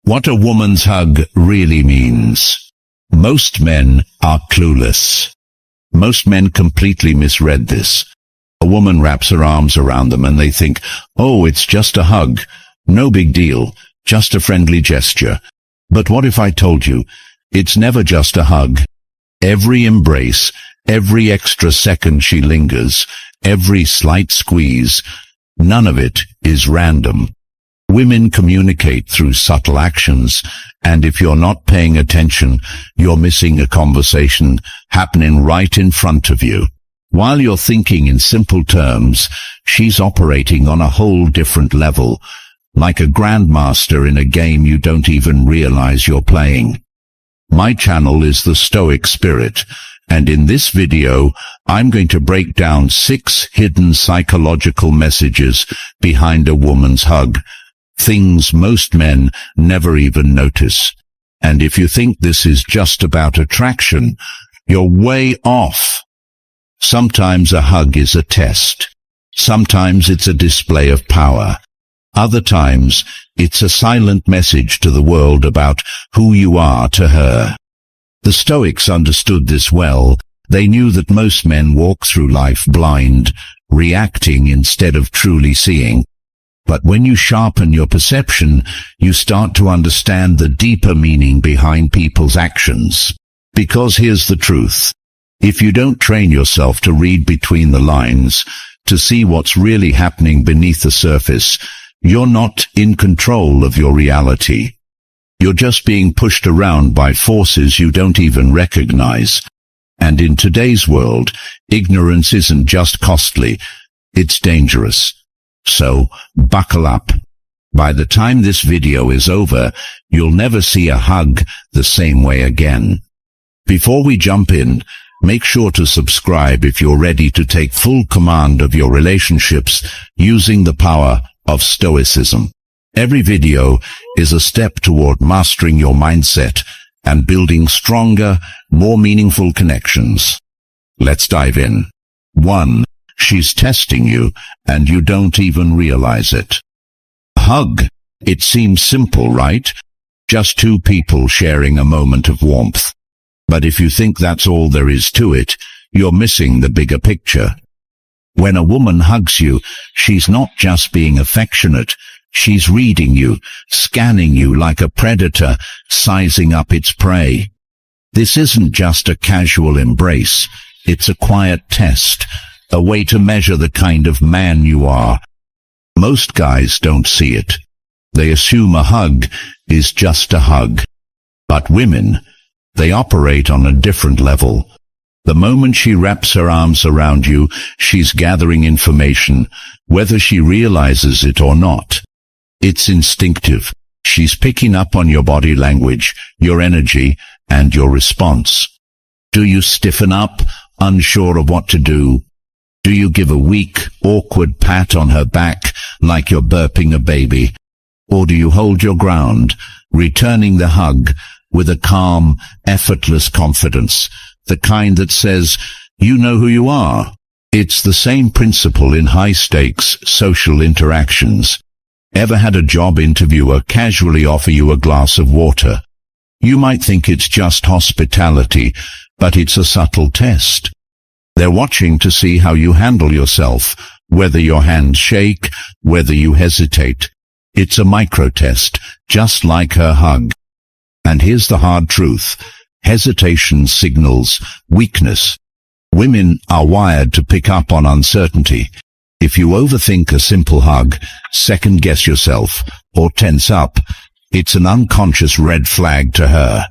What a woman's hug really means. Most men are clueless. Most men completely misread this. A woman wraps her arms around them and they think, oh, it's just a hug. No big deal. Just a friendly gesture. But what if I told you, it's never just a hug. Every embrace, every extra second she lingers, every slight squeeze, none of it is random. Women communicate through subtle actions, and if you're not paying attention, you're missing a conversation happening right in front of you. While you're thinking in simple terms, she's operating on a whole different level, like a grandmaster in a game you don't even realize you're playing. My channel is the Stoic Spirit, and in this video, I'm going to break down 6 hidden psychological messages behind a woman's hug. Things most men never even notice. And if you think this is just about attraction, you're way off. Sometimes a hug is a test. Sometimes it's a display of power. Other times, it's a silent message to the world about who you are to her. The Stoics understood this well. They knew that most men walk through life blind, reacting instead of truly seeing. But when you sharpen your perception, you start to understand the deeper meaning behind people's actions. Because here's the truth. If you don't train yourself to read between the lines, to see what's really happening beneath the surface, you're not in control of your reality. You're just being pushed around by forces you don't even recognize. And in today's world, ignorance isn't just costly, it's dangerous. So, buckle up. By the time this video is over, you'll never see a hug the same way again. Before we jump in, make sure to subscribe if you're ready to take full command of your relationships using the power of Stoicism. Every video is a step toward mastering your mindset and building stronger, more meaningful connections. Let's dive in. 1. She's testing you, and you don't even realize it. A hug. It seems simple, right? Just 2 people sharing a moment of warmth. But if you think that's all there is to it, you're missing the bigger picture. When a woman hugs you, she's not just being affectionate. She's reading you, scanning you like a predator, sizing up its prey. This isn't just a casual embrace. It's a quiet test. A way to measure the kind of man you are. Most guys don't see it. They assume a hug is just a hug. But women, they operate on a different level. The moment she wraps her arms around you, she's gathering information, whether she realizes it or not. It's instinctive. She's picking up on your body language, your energy, and your response. Do you stiffen up, unsure of what to do? Do you give a weak, awkward pat on her back like you're burping a baby? Or do you hold your ground, returning the hug with a calm, effortless confidence, the kind that says, you know who you are? It's the same principle in high-stakes social interactions. Ever had a job interviewer casually offer you a glass of water? You might think it's just hospitality, but it's a subtle test. They're watching to see how you handle yourself, whether your hands shake, whether you hesitate. It's a micro-test, just like her hug. And here's the hard truth. Hesitation signals weakness. Women are wired to pick up on uncertainty. If you overthink a simple hug, second-guess yourself, or tense up, it's an unconscious red flag to her.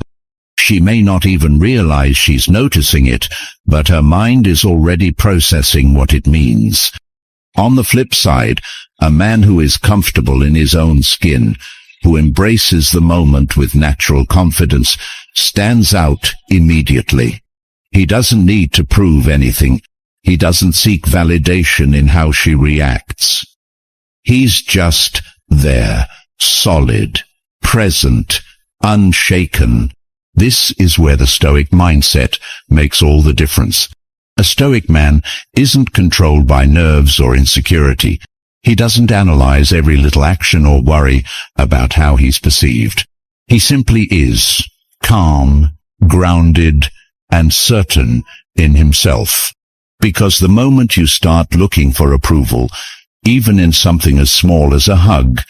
She may not even realize she's noticing it, but her mind is already processing what it means. On the flip side, a man who is comfortable in his own skin, who embraces the moment with natural confidence, stands out immediately. He doesn't need to prove anything. He doesn't seek validation in how she reacts. He's just there, solid, present, unshaken. This is where the Stoic mindset makes all the difference. A Stoic man isn't controlled by nerves or insecurity. He doesn't analyze every little action or worry about how he's perceived. He simply is, calm, grounded, and certain in himself. Because the moment you start looking for approval, even in something as small as a hug,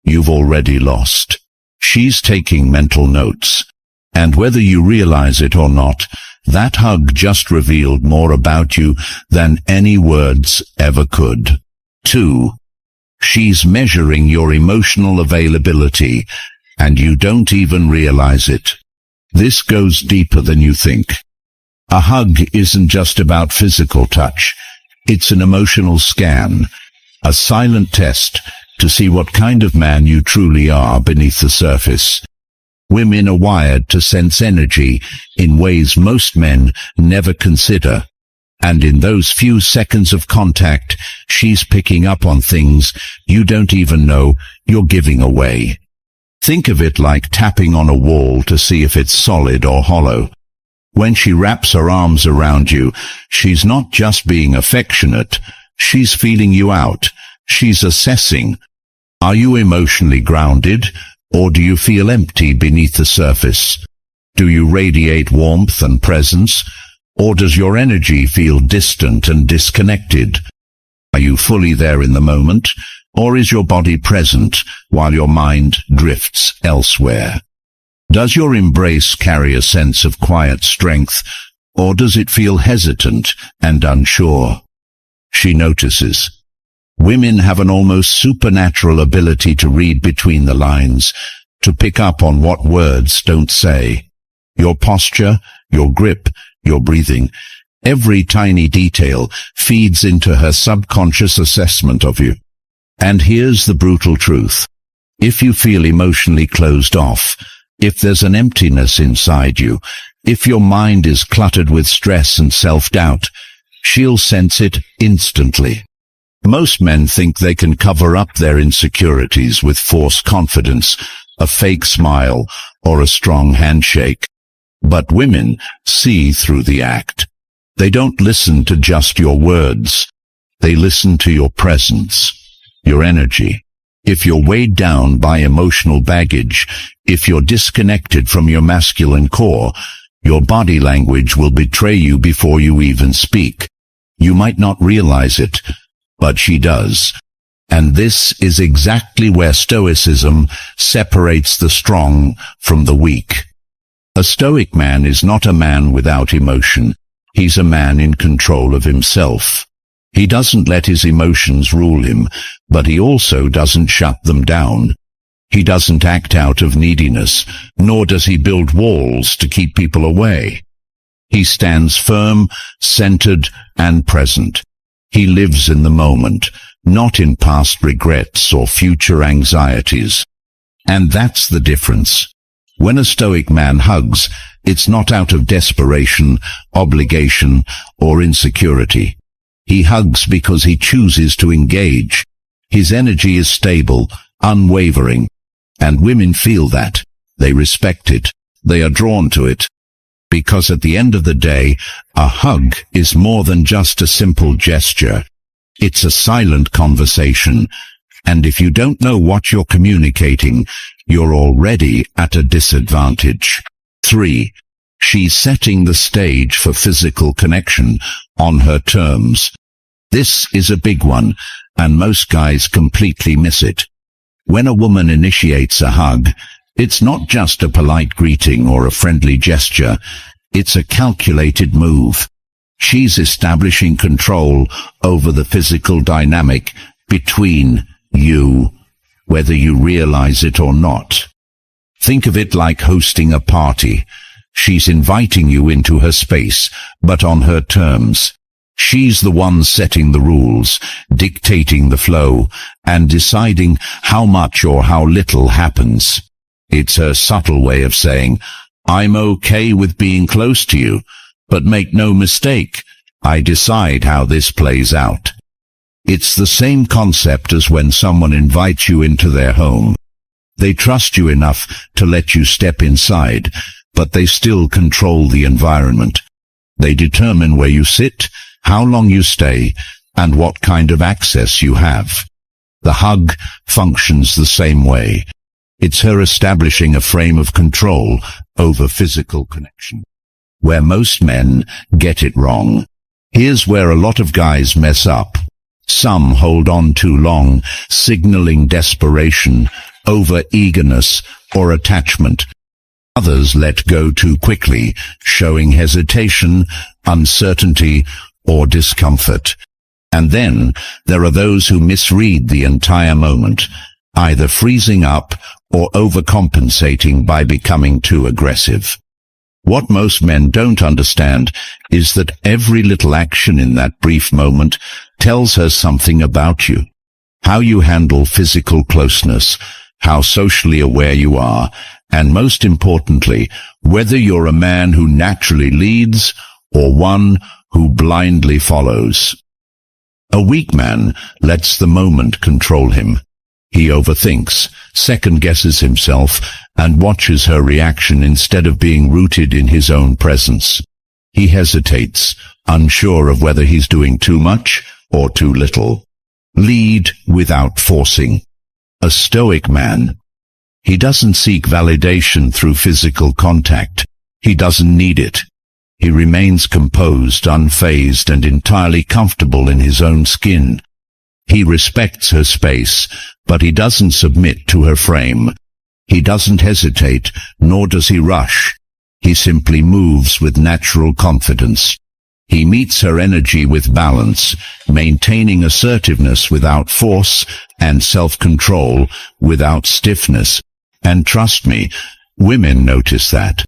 you've already lost. She's taking mental notes. And whether you realize it or not, that hug just revealed more about you than any words ever could. 2. She's measuring your emotional availability, and you don't even realize it. This goes deeper than you think. A hug isn't just about physical touch. It's an emotional scan, a silent test to see what kind of man you truly are beneath the surface. Women are wired to sense energy in ways most men never consider. And in those few seconds of contact, she's picking up on things you don't even know you're giving away. Think of it like tapping on a wall to see if it's solid or hollow. When she wraps her arms around you, she's not just being affectionate, she's feeling you out. She's assessing. Are you emotionally grounded, or do you feel empty beneath the surface? Do you radiate warmth and presence, or does your energy feel distant and disconnected? Are you fully there in the moment, or is your body present while your mind drifts elsewhere? Does your embrace carry a sense of quiet strength, or does it feel hesitant and unsure? She notices. Women have an almost supernatural ability to read between the lines, to pick up on what words don't say. Your posture, your grip, your breathing, every tiny detail feeds into her subconscious assessment of you. And here's the brutal truth. If you feel emotionally closed off, if there's an emptiness inside you, if your mind is cluttered with stress and self-doubt, she'll sense it instantly. Most men think they can cover up their insecurities with forced confidence, a fake smile, or a strong handshake. But women see through the act. They don't listen to just your words. They listen to your presence, your energy. If you're weighed down by emotional baggage, if you're disconnected from your masculine core, your body language will betray you before you even speak. You might not realize it, but she does. And this is exactly where Stoicism separates the strong from the weak. A Stoic man is not a man without emotion. He's a man in control of himself. He doesn't let his emotions rule him, but he also doesn't shut them down. He doesn't act out of neediness, nor does he build walls to keep people away. He stands firm, centered, and present. He lives in the moment, not in past regrets or future anxieties. And that's the difference. When a Stoic man hugs, it's not out of desperation, obligation, or insecurity. He hugs because he chooses to engage. His energy is stable, unwavering, and women feel that. They respect it. They are drawn to it. Because at the end of the day, a hug is more than just a simple gesture. It's a silent conversation, and if you don't know what you're communicating, you're already at a disadvantage. 3. She's setting the stage for physical connection on her terms. This is a big one, and most guys completely miss it. When a woman initiates a hug, it's not just a polite greeting or a friendly gesture. It's a calculated move. She's establishing control over the physical dynamic between you, whether you realize it or not. Think of it like hosting a party. She's inviting you into her space, but on her terms. She's the one setting the rules, dictating the flow, and deciding how much or how little happens. It's her subtle way of saying, I'm okay with being close to you, but make no mistake, I decide how this plays out. It's the same concept as when someone invites you into their home. They trust you enough to let you step inside, but they still control the environment. They determine where you sit, how long you stay, and what kind of access you have. The hug functions the same way. It's her establishing a frame of control over physical connection. Where most men get it wrong. Here's where a lot of guys mess up. Some hold on too long, signaling desperation, over-eagerness, or attachment. Others let go too quickly, showing hesitation, uncertainty, or discomfort. And then there are those who misread the entire moment, either freezing up or overcompensating by becoming too aggressive. What most men don't understand is that every little action in that brief moment tells her something about you. How you handle physical closeness, how socially aware you are, and most importantly, whether you're a man who naturally leads or one who blindly follows. A weak man lets the moment control him. He overthinks, second-guesses himself, and watches her reaction instead of being rooted in his own presence. He hesitates, unsure of whether he's doing too much or too little. Lead without forcing. A stoic man. He doesn't seek validation through physical contact. He doesn't need it. He remains composed, unfazed, and entirely comfortable in his own skin. He respects her space, but he doesn't submit to her frame. He doesn't hesitate, nor does he rush. He simply moves with natural confidence. He meets her energy with balance, maintaining assertiveness without force and self-control without stiffness. And trust me, women notice that.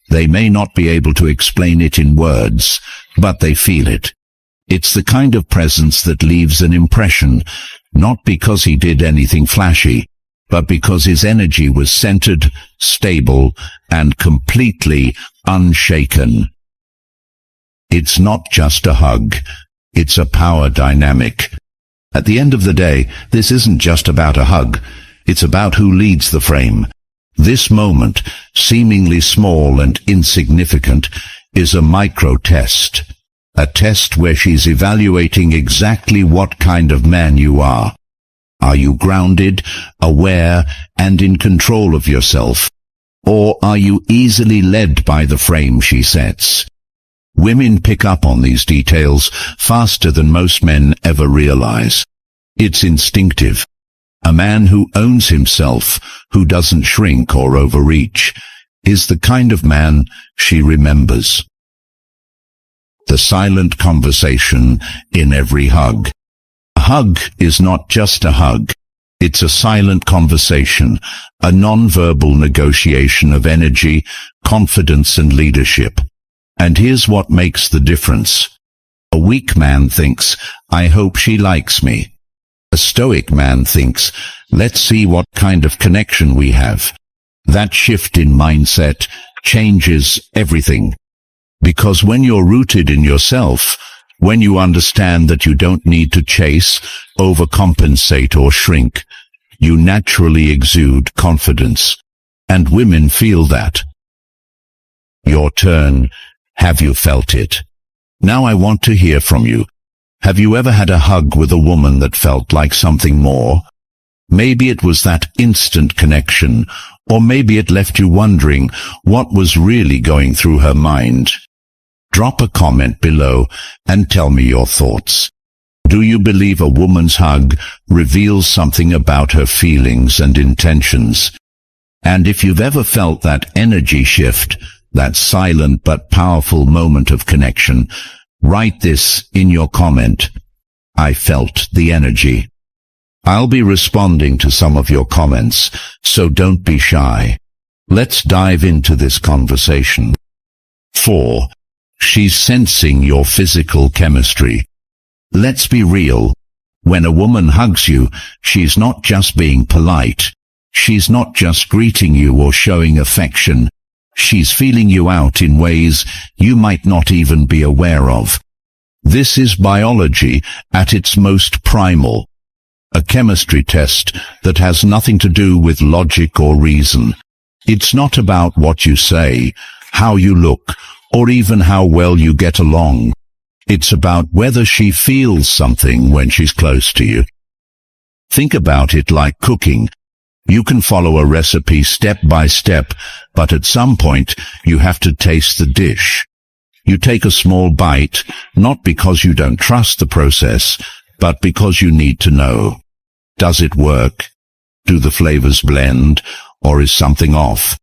They may not be able to explain it in words, but they feel it. It's the kind of presence that leaves an impression, not because he did anything flashy, but because his energy was centered, stable, and completely unshaken. It's not just a hug. It's a power dynamic. At the end of the day, this isn't just about a hug. It's about who leads the frame. This moment, seemingly small and insignificant, is a micro-test. A test where she's evaluating exactly what kind of man you are. Are you grounded, aware, and in control of yourself? Or are you easily led by the frame she sets? Women pick up on these details faster than most men ever realize. It's instinctive. A man who owns himself, who doesn't shrink or overreach, is the kind of man she remembers. The silent conversation in every hug. A hug is not just a hug. It's a silent conversation, a non-verbal negotiation of energy, confidence, and leadership. And here's what makes the difference. A weak man thinks, I hope she likes me. A stoic man thinks, let's see what kind of connection we have. That shift in mindset changes everything. Because when you're rooted in yourself, when you understand that you don't need to chase, overcompensate, or shrink, you naturally exude confidence. And women feel that. Your turn. Have you felt it? Now I want to hear from you. Have you ever had a hug with a woman that felt like something more? Maybe it was that instant connection, or maybe it left you wondering what was really going through her mind. Drop a comment below and tell me your thoughts. Do you believe a woman's hug reveals something about her feelings and intentions? And if you've ever felt that energy shift, that silent but powerful moment of connection, write this in your comment. I felt the energy. I'll be responding to some of your comments, so don't be shy. Let's dive into this conversation. 4. She's sensing your physical chemistry. Let's be real. When a woman hugs you, she's not just being polite. She's not just greeting you or showing affection. She's feeling you out in ways you might not even be aware of. This is biology at its most primal. A chemistry test that has nothing to do with logic or reason. It's not about what you say, how you look, or even how well you get along. It's about whether she feels something when she's close to you. Think about it like cooking. You can follow a recipe step by step, but at some point you have to taste the dish. You take a small bite, not because you don't trust the process, but because you need to know. Does it work? Do the flavors blend, or is something off?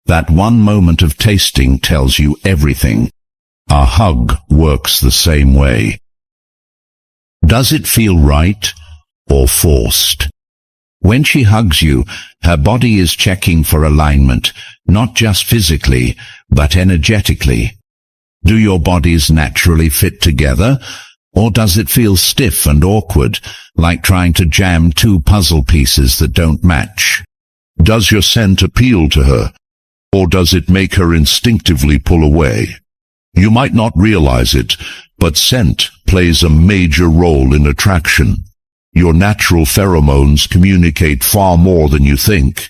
That one moment of tasting tells you everything. A hug works the same way. Does it feel right or forced? When she hugs you, her body is checking for alignment, not just physically, but energetically. Do your bodies naturally fit together, or does it feel stiff and awkward, like trying to jam two puzzle pieces that don't match? Does your scent appeal to her, or does it make her instinctively pull away? You might not realize it, but scent plays a major role in attraction. Your natural pheromones communicate far more than you think.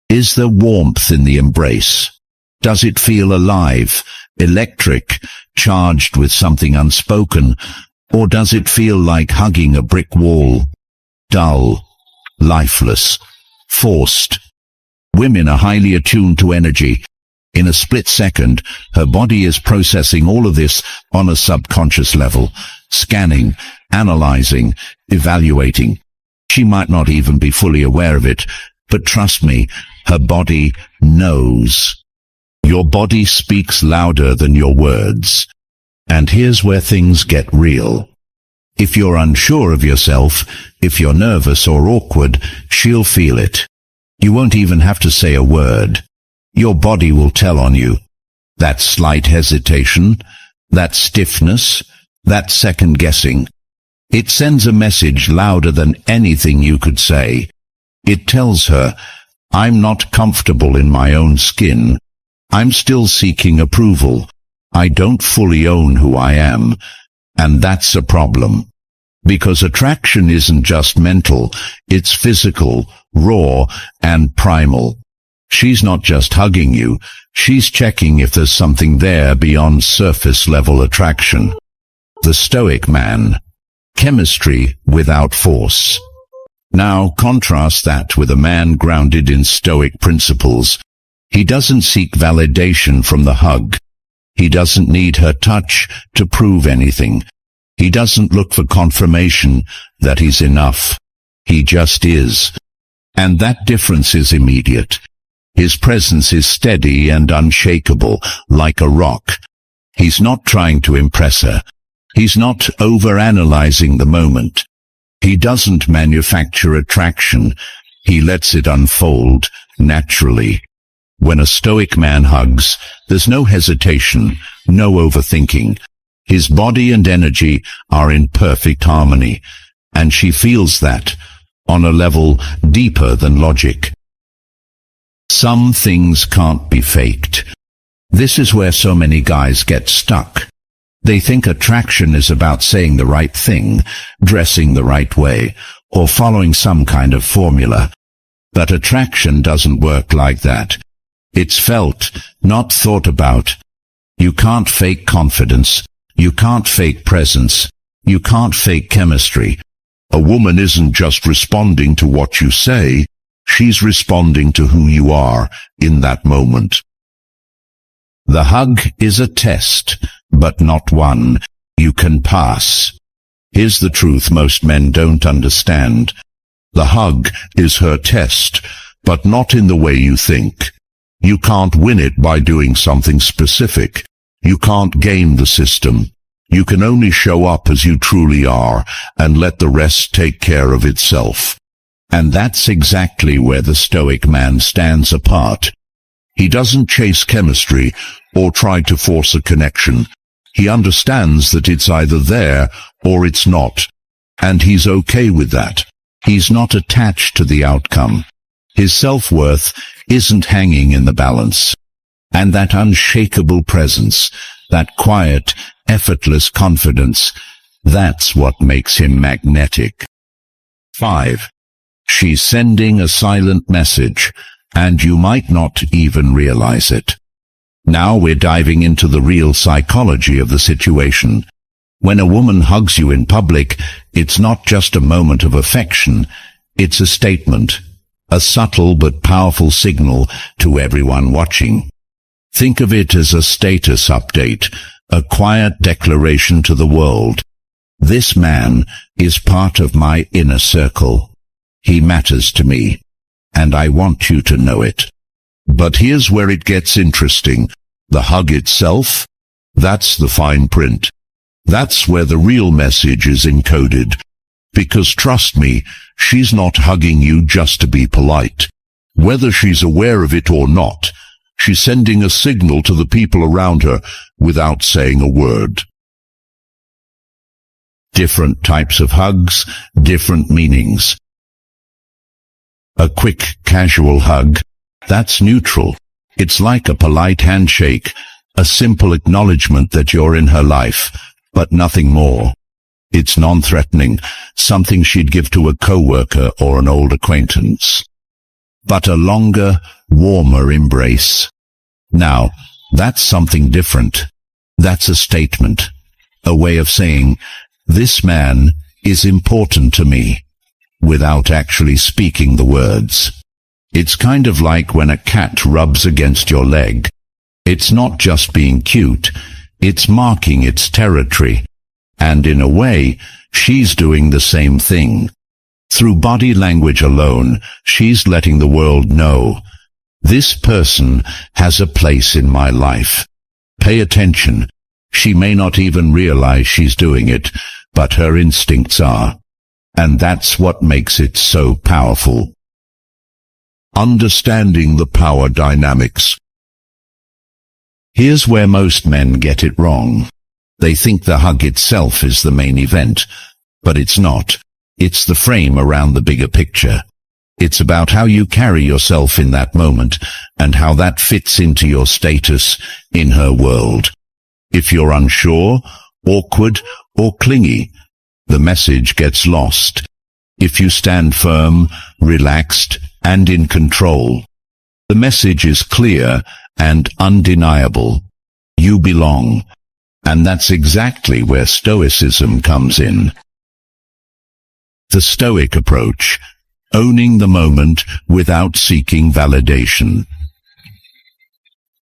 Is there warmth in the embrace? Does it feel alive, electric, charged with something unspoken, or does it feel like hugging a brick wall? Dull, lifeless, forced. Women are highly attuned to energy. In a split second, her body is processing all of this on a subconscious level, scanning, analyzing, evaluating. She might not even be fully aware of it, but trust me, her body knows. Your body speaks louder than your words. And here's where things get real. If you're unsure of yourself, if you're nervous or awkward, she'll feel it. You won't even have to say a word. Your body will tell on you. That slight hesitation, that stiffness, that second guessing. It sends a message louder than anything you could say. It tells her, I'm not comfortable in my own skin. I'm still seeking approval. I don't fully own who I am. And that's a problem. Because attraction isn't just mental, it's physical, raw, and primal. She's not just hugging you, she's checking if there's something there beyond surface-level attraction. The Stoic man. Chemistry without force. Now contrast that with a man grounded in Stoic principles. He doesn't seek validation from the hug. He doesn't need her touch to prove anything. He doesn't look for confirmation that he's enough. He just is. And that difference is immediate. His presence is steady and unshakable, like a rock. He's not trying to impress her. He's not overanalyzing the moment. He doesn't manufacture attraction. He lets it unfold naturally. When a Stoic man hugs, there's no hesitation, no overthinking. His body and energy are in perfect harmony, and she feels that on a level deeper than logic. Some things can't be faked. This is where so many guys get stuck. They think attraction is about saying the right thing, dressing the right way, or following some kind of formula. But attraction doesn't work like that. It's felt, not thought about. You can't fake confidence. You can't fake presence. You can't fake chemistry. A woman isn't just responding to what you say. She's responding to who you are in that moment. The hug is a test, but not one you can pass. Here's the truth most men don't understand. The hug is her test, but not in the way you think. You can't win it by doing something specific. You can't game the system. You can only show up as you truly are and let the rest take care of itself. And that's exactly where the Stoic man stands apart. He doesn't chase chemistry or try to force a connection. He understands that it's either there or it's not. And he's okay with that. He's not attached to the outcome. His self-worth isn't hanging in the balance. And that unshakable presence, that quiet, effortless confidence, that's what makes him magnetic. 5. She's sending a silent message, and you might not even realize it. Now we're diving into the real psychology of the situation. When a woman hugs you in public, it's not just a moment of affection, it's a statement, a subtle but powerful signal to everyone watching. Think of it as a status update, a quiet declaration to the world. This man is part of my inner circle. He matters to me, and I want you to know it. But here's where it gets interesting. The hug itself, that's the fine print. That's where the real message is encoded. Because trust me, she's not hugging you just to be polite. Whether she's aware of it or not, she's sending a signal to the people around her without saying a word. Different types of hugs, different meanings. A quick, casual hug, that's neutral. It's like a polite handshake, a simple acknowledgement that you're in her life, but nothing more. It's non-threatening, something she'd give to a coworker or an old acquaintance. But a longer, warmer embrace. Now, that's something different. That's a statement, a way of saying, this man is important to me, without actually speaking the words. It's kind of like when a cat rubs against your leg. It's not just being cute, it's marking its territory. And in a way, she's doing the same thing. Through body language alone, she's letting the world know, this person has a place in my life. Pay attention. She may not even realize she's doing it, but her instincts are. And that's what makes it so powerful. Understanding the power dynamics. Here's where most men get it wrong. They think the hug itself is the main event, but it's not. It's the frame around the bigger picture. It's about how you carry yourself in that moment, and how that fits into your status in her world. If you're unsure, awkward, or clingy, the message gets lost. If you stand firm, relaxed, and in control, the message is clear and undeniable. You belong. And that's exactly where Stoicism comes in. The Stoic approach, owning the moment without seeking validation.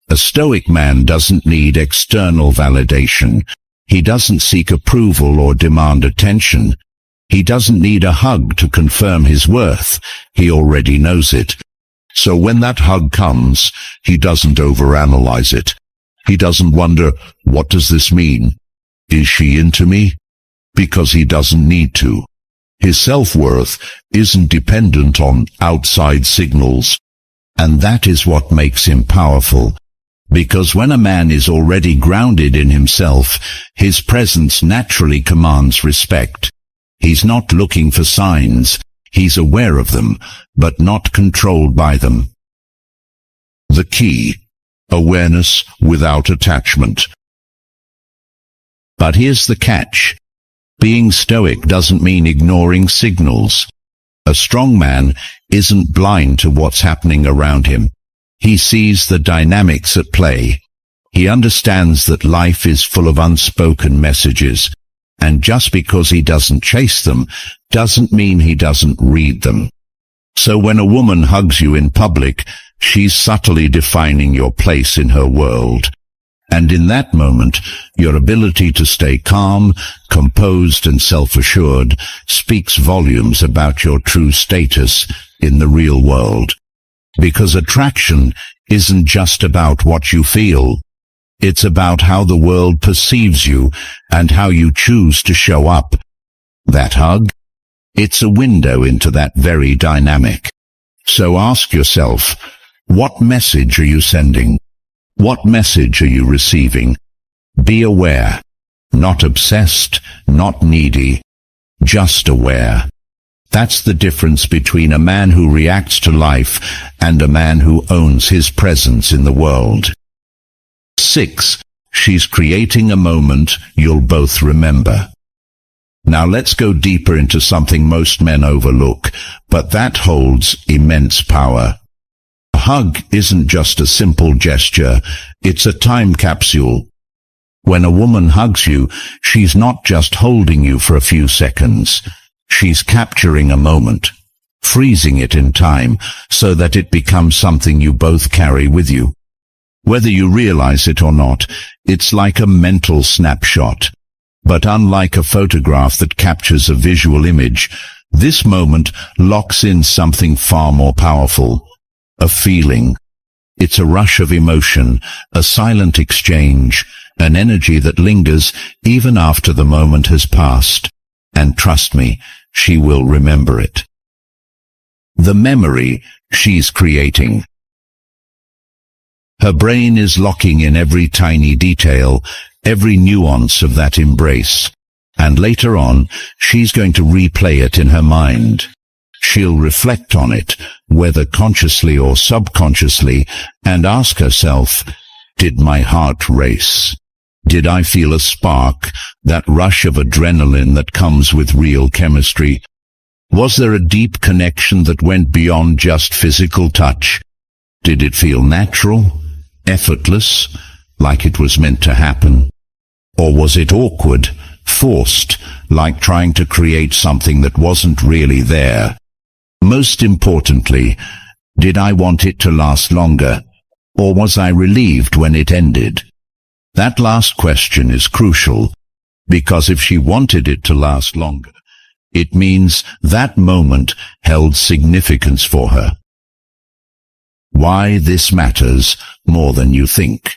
A Stoic man doesn't need external validation. He doesn't seek approval or demand attention. He doesn't need a hug to confirm his worth. He already knows it. So when that hug comes, he doesn't overanalyze it. He doesn't wonder, what does this mean? Is she into me? Because he doesn't need to. His self-worth isn't dependent on outside signals. And that is what makes him powerful. Because when a man is already grounded in himself, his presence naturally commands respect. He's not looking for signs. He's aware of them, but not controlled by them. The key: awareness without attachment. But here's the catch. Being stoic doesn't mean ignoring signals. A strong man isn't blind to what's happening around him. He sees the dynamics at play. He understands that life is full of unspoken messages, and just because he doesn't chase them doesn't mean he doesn't read them. So when a woman hugs you in public, she's subtly defining your place in her world. And in that moment, your ability to stay calm, composed, and self-assured speaks volumes about your true status in the real world. Because attraction isn't just about what you feel. It's about how the world perceives you and how you choose to show up. That hug? It's a window into that very dynamic. So ask yourself, what message are you sending? What message are you receiving? Be aware. Not obsessed, not needy. Just aware. That's the difference between a man who reacts to life and a man who owns his presence in the world. 6. She's creating a moment you'll both remember. Now let's go deeper into something most men overlook, but that holds immense power. A hug isn't just a simple gesture, it's a time capsule. When a woman hugs you, she's not just holding you for a few seconds. She's capturing a moment. freezing it in time so that it becomes something you both carry with you. Whether you realize it or not, it's like a mental snapshot. But unlike a photograph that captures a visual image, this moment locks in something far more powerful, a feeling. It's a rush of emotion, a silent exchange, an energy that lingers even after the moment has passed. And trust me, she will remember it. The memory she's creating. Her brain is locking in every tiny detail, every nuance of that embrace. And later on, she's going to replay it in her mind. She'll reflect on it, whether consciously or subconsciously, and ask herself, did my heart race? Did I feel a spark, that rush of adrenaline that comes with real chemistry? Was there a deep connection that went beyond just physical touch? Did it feel natural, effortless, like it was meant to happen? Or was it awkward, forced, like trying to create something that wasn't really there? Most importantly, did I want it to last longer, or was I relieved when it ended? That last question is crucial, because if she wanted it to last longer, it means that moment held significance for her. Why this matters more than you think.